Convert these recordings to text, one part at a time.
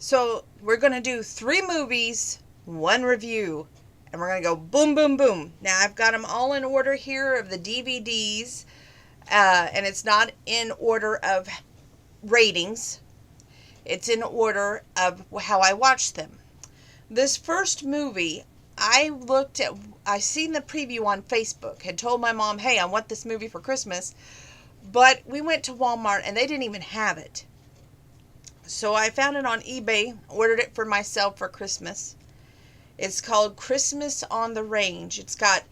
So we're going to do 3 movies, 1 review. And we're going to go boom, boom, boom. Now, I've got them all in order here of the DVDs. And it's not in order of ratings. It's in order of how I watched them. This first movie, I seen the preview on Facebook, had told my mom, hey, I want this movie for Christmas. But we went to Walmart and they didn't even have it. So I found it on eBay, ordered it for myself for Christmas. It's called Christmas on the Range. It's got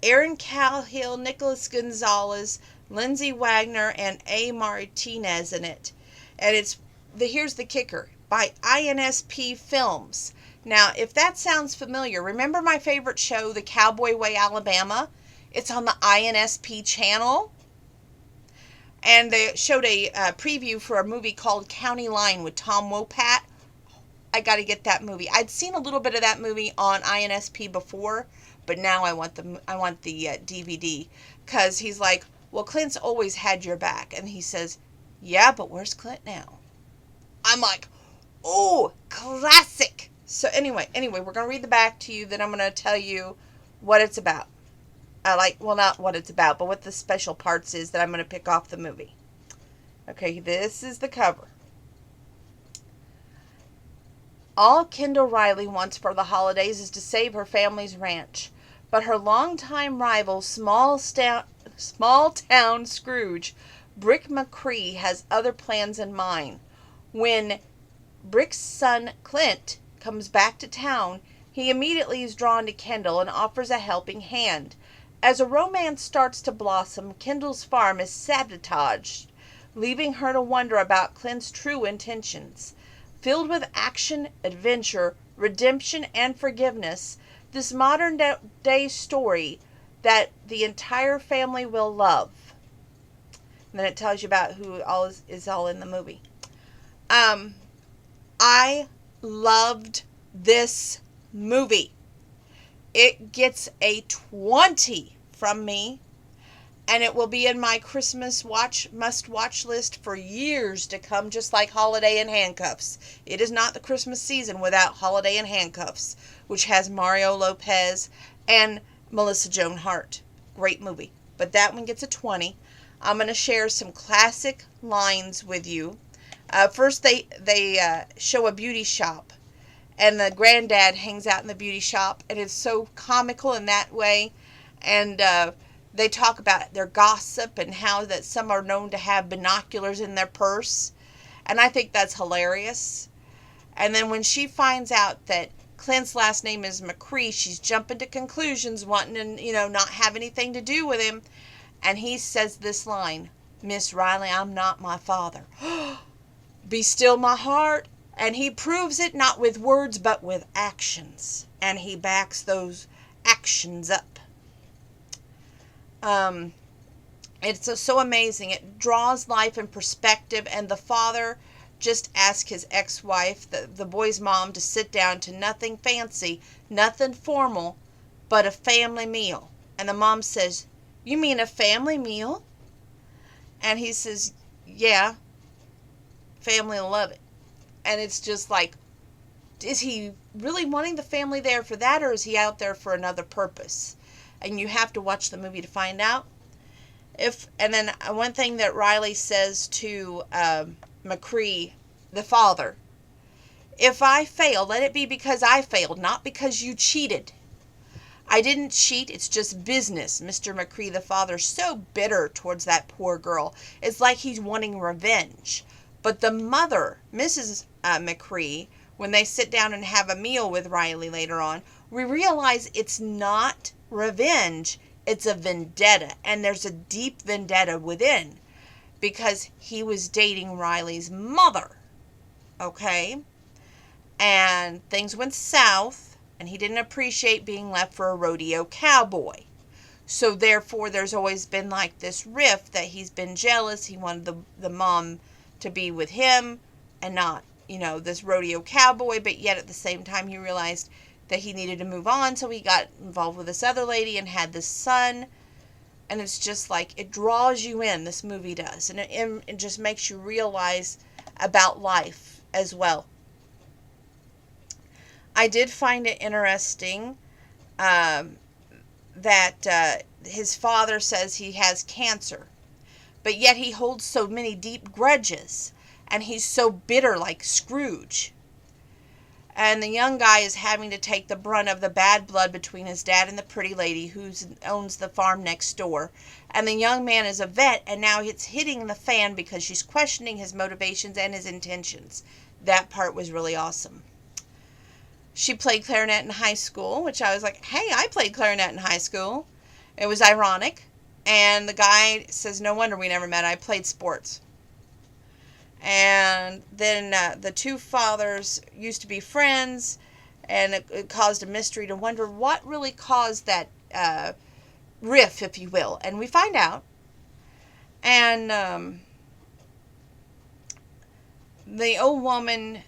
Aaron Cahill, Nicholas Gonzalez, Lindsay Wagner, and A. Martinez in it. And here's the kicker, by INSP Films. Now, if that sounds familiar, remember my favorite show, The Cowboy Way, Alabama? It's on the INSP channel. And they showed a preview for a movie called County Line with Tom Wopat. I got to get that movie. I'd seen a little bit of that movie on INSP before, but now I want the DVD, because he's like, well, Clint's always had your back, and he says, yeah, but where's Clint now? I'm like, oh, classic. So anyway, we're gonna read the back to you. Then I'm gonna tell you what it's about. Not what it's about, but what the special parts is that I'm going to pick off the movie. Okay, this is the cover. All Kendall Riley wants for the holidays is to save her family's ranch. But her longtime rival, small town Scrooge, Brick McCree, has other plans in mind. When Brick's son, Clint, comes back to town, he immediately is drawn to Kendall and offers a helping hand. As a romance starts to blossom, Kendall's farm is sabotaged, leaving her to wonder about Clint's true intentions. Filled with action, adventure, redemption, and forgiveness, this modern day story that the entire family will love. And then it tells you about who all is all in the movie. I loved this movie. It gets a 20 from me, and it will be in my Christmas must-watch list for years to come, just like Holiday in Handcuffs. It is not the Christmas season without Holiday in Handcuffs, which has Mario Lopez and Melissa Joan Hart. Great movie. But that one gets a 20. I'm going to share some classic lines with you. First, they show a beauty shop, and the granddad hangs out in the beauty shop, and it's so comical in that way. And they talk about their gossip and how that some are known to have binoculars in their purse. And I think that's hilarious. And then when she finds out that Clint's last name is McCree, she's jumping to conclusions, wanting to, not have anything to do with him. And he says this line, Miss Riley, I'm not my father. Be still my heart. And he proves it not with words but with actions. And he backs those actions up. It's so amazing. It draws life in perspective, and the father just asked his ex-wife, the boy's mom, to sit down to nothing fancy, nothing formal, but a family meal. And the mom says, you mean a family meal? And he says, yeah, family will love it. And it's just like, is he really wanting the family there for that, or is he out there for another purpose? And you have to watch the movie to find out. And then one thing that Riley says to McCree, the father, if I fail, let it be because I failed, not because you cheated. I didn't cheat, it's just business. Mr. McCree, the father, so bitter towards that poor girl. It's like he's wanting revenge. But the mother, Mrs. McCree, when they sit down and have a meal with Riley later on, we realize it's not revenge, it's a vendetta. And there's a deep vendetta within, because he was dating Riley's mother. Okay? And things went south, and he didn't appreciate being left for a rodeo cowboy. So therefore, there's always been like this rift that he's been jealous. He wanted the mom to be with him and not, this rodeo cowboy. But yet at the same time, he realized that he needed to move on. So he got involved with this other lady and had this son. And it's just like, it draws you in, this movie does. And it just makes you realize about life as well. I did find it interesting um, that his father says he has cancer, but yet he holds so many deep grudges, and he's so bitter like Scrooge. And the young guy is having to take the brunt of the bad blood between his dad and the pretty lady who owns the farm next door. And the young man is a vet, and now it's hitting the fan because she's questioning his motivations and his intentions. That part was really awesome. She played clarinet in high school, which I was like, hey, I played clarinet in high school. It was ironic. And the guy says, no wonder we never met. I played sports. And then the two fathers used to be friends, and it caused a mystery to wonder what really caused that riff, if you will. And we find out. And the old woman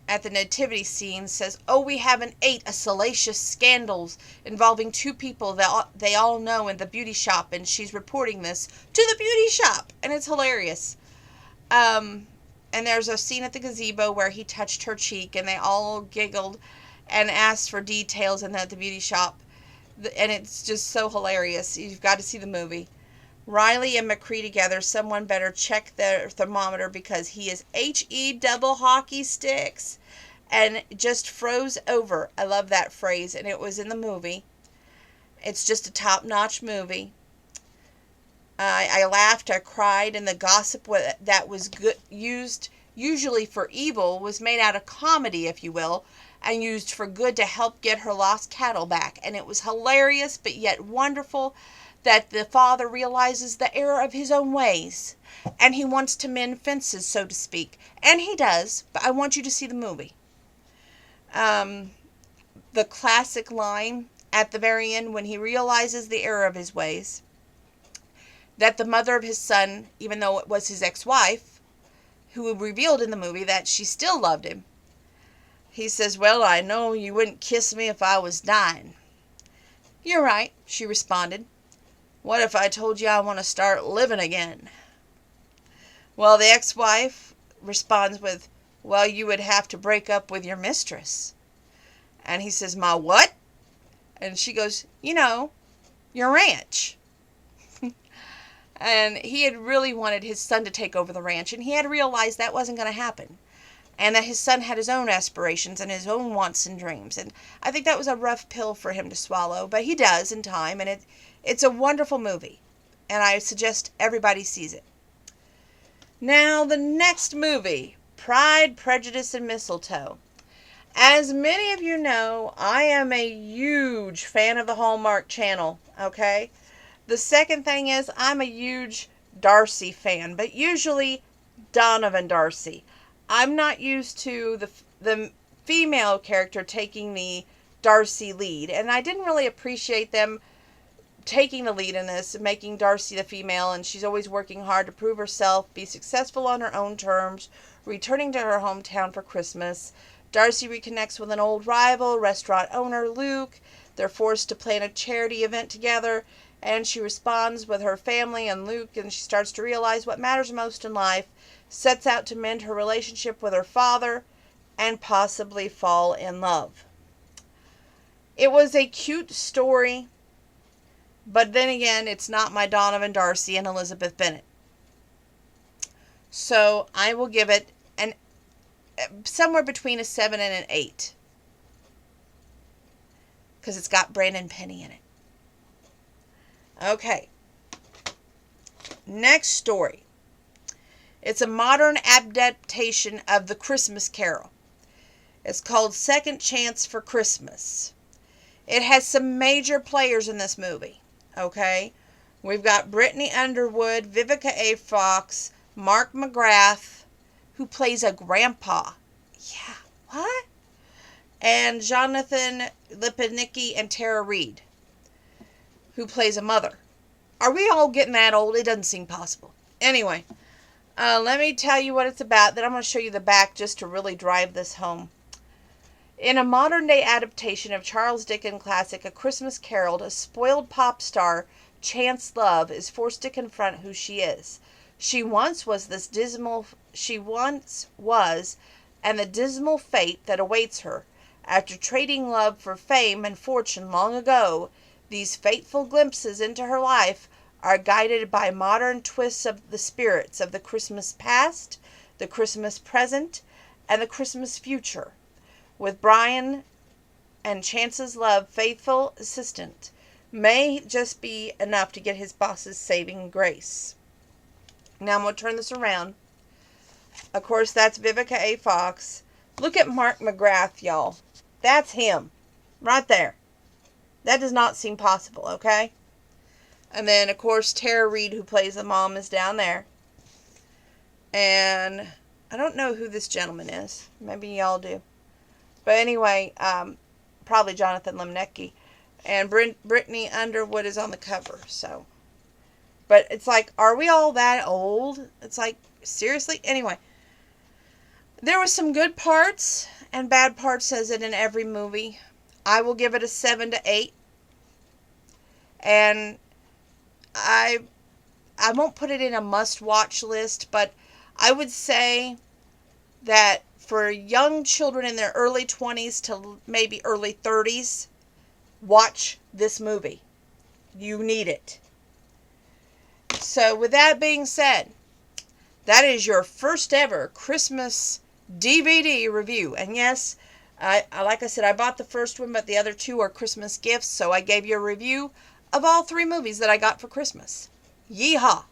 at the nativity scene says, oh, we haven't ate a salacious scandals involving two people that they all know in the beauty shop, and she's reporting this to the beauty shop, and it's hilarious. And there's a scene at the gazebo where he touched her cheek, and they all giggled and asked for details in the beauty shop, and it's just so hilarious. You've got to see the movie. Riley and McCree together, someone better check their thermometer because he is HE double hockey sticks and just froze over. I love that phrase, and it was in the movie. It's just a top-notch movie. I laughed, I cried, and the gossip that was good, used usually for evil was made out of comedy, if you will, and used for good to help get her lost cattle back. And it was hilarious, but yet wonderful, that the father realizes the error of his own ways, and he wants to mend fences, so to speak. And he does, but I want you to see the movie. The classic line at the very end when he realizes the error of his ways, that the mother of his son, even though it was his ex-wife, who revealed in the movie that she still loved him, he says, well, I know you wouldn't kiss me if I was dying. You're right, she responded. What if I told you I want to start living again? Well, the ex-wife responds with, well, you would have to break up with your mistress. And he says, my what? And she goes, your ranch. And he had really wanted his son to take over the ranch, and he had realized that wasn't going to happen. And that his son had his own aspirations and his own wants and dreams. And I think that was a rough pill for him to swallow, but he does in time, and it's a wonderful movie, and I suggest everybody sees it. Now, the next movie, Pride, Prejudice, and Mistletoe. As many of you know, I am a huge fan of the Hallmark Channel, okay? The second thing is I'm a huge Darcy fan, but usually Donovan Darcy. I'm not used to the female character taking the Darcy lead, and I didn't really appreciate them taking the lead in this, making Darcy the female, and she's always working hard to prove herself, be successful on her own terms, returning to her hometown for Christmas. Darcy reconnects with an old rival, restaurant owner Luke. They're forced to plan a charity event together, and she responds with her family and Luke, and she starts to realize what matters most in life, sets out to mend her relationship with her father, and possibly fall in love. It was a cute story, but then again, it's not my Donovan Darcy and Elizabeth Bennet. So I will give it somewhere between a 7 and an 8. Because it's got Brandon Penny in it. Okay. Next story. It's a modern adaptation of The Christmas Carol. It's called Second Chance for Christmas. It has some major players in this movie. Okay? We've got Brittany Underwood, Vivica A. Fox, Mark McGrath, who plays a grandpa. Yeah, what? And Jonathan Lipnicki and Tara Reid, who plays a mother. Are we all getting that old? It doesn't seem possible. Anyway, let me tell you what it's about. Then I'm going to show you the back just to really drive this home. In a modern-day adaptation of Charles Dickens' classic A Christmas Carol, a spoiled pop star, Chance Love, is forced to confront who she is. She once was, and the dismal fate that awaits her After trading love for fame and fortune long ago, these fateful glimpses into her life are guided by modern twists of the spirits of the Christmas past, the Christmas present, and the Christmas future. With Brian and Chance's love, faithful assistant, may just be enough to get his boss's saving grace. Now I'm going to turn this around. Of course, that's Vivica A. Fox. Look at Mark McGrath, y'all. That's him. Right there. That does not seem possible, okay? And then, of course, Tara Reid, who plays the mom, is down there. And I don't know who this gentleman is. Maybe y'all do. But anyway, probably Jonathan Lemnicki. And Brittany Underwood is on the cover, so. But it's like, are we all that old? It's like, seriously? Anyway. There were some good parts and bad parts, as in every movie. I will give it a 7 to 8. And I won't put it in a must-watch list, but I would say that for young children in their early 20s to maybe early 30s, watch this movie. You need it. So with that being said, that is your first ever Christmas DVD review. And yes, like I said, I bought the first one, but the other two are Christmas gifts, so I gave you a review of all 3 movies that I got for Christmas. Yeehaw!